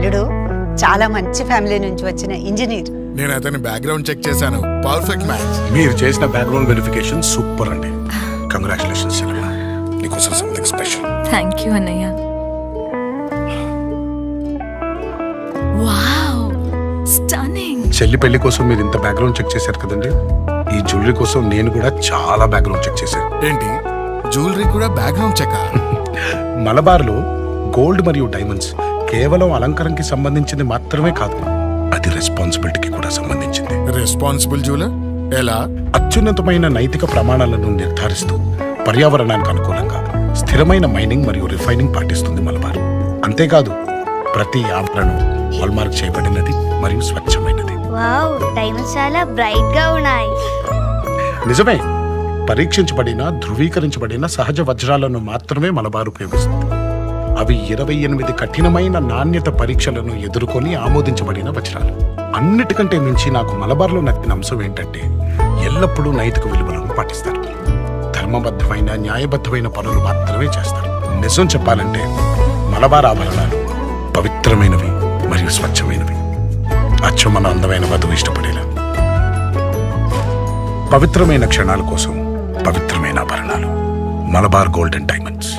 అల్లుడు చాలా మంచి ఫ్యామిలీ నుంచి వచ్చిన ఇంజనీర్. నేను అతని బ్యాక్గ్రౌండ్ చెక్ చేశాను, పర్ఫెక్ట్ మ్యాచ్. మీరు చేసిన బ్యాక్గ్రౌండ్ వెరిఫికేషన్ సూపర్ అండి. కంగ్రాచులేషన్స్ చెల్లెమ్మ, నీకోసం సంథింగ్ స్పెషల్. థ్యాంక్ యూ అన్నయ్య. Wow, stunning. చెల్లి పెళ్లి కోసం మీరు ఇంత బ్యాక్గ్రౌండ్ చెక్ చేశారు కదండి, ఈ జ్యువెలరీ కోసం నేను కూడా చాలా బ్యాక్గ్రౌండ్ చెక్ చేశాను. ఏంటి, జ్యువెలరీ కూడా బ్యాక్గ్రౌండ్ చెక్? మలబార్లో గోల్డ్ మరియు డైమండ్స్ కేవలం అలంకరణకి సంబంధించింది మాత్రమే కాదు, అది రెస్పాన్సిబిలిటీకి కూడా సంబంధించింది. రెస్పాన్సిబుల్ జ్యువెలర్ ఎలా? అత్యున్నతమైన నైతిక ప్రమాణాలను నిర్ధారిస్తూ పర్యావరణానికి అనుకూలంగా స్థిరమైన మైనింగ్ మరియు రిఫైనింగ్ పాటిస్తుంది మలబార్. అంతేకాదు, ప్రతి ఆభరణం హాల్మార్క్ చేయబడినది మరియు స్వచ్ఛమైనది. వావ్, డైమండ్స్ చాలా బ్రైట్ గా ఉన్నాయి. నిజమే, పరీక్షించబడిన ధృవీకరించబడిన సహజ వజ్రాలను మాత్రమే మలబార్ ఉపయోగిస్తుంది. అవి 28 కఠినమైన నాణ్యత పరీక్షలను ఎదుర్కొని ఆమోదించబడిన వజ్రాలు. అన్నిటికంటే మించి నాకు మలబార్లో నచ్చిన అంశం ఏంటంటే ఎల్లప్పుడూ నైతిక విలువలను పాటిస్తారు. ధర్మబద్ధమైన న్యాయబద్ధమైన పనులు మాత్రమే చేస్తారు. నిజం చెప్పాలంటే మలబార్ ఆభరణాలు పవిత్రమైనవి మరియు స్వచ్ఛమైనవి. అచ్చం మన అందమైన వధువు ఇష్టపడేలా. పవిత్రమైన క్షణాల కోసం పవిత్రమైన ఆభరణాలు. Malabar golden diamonds.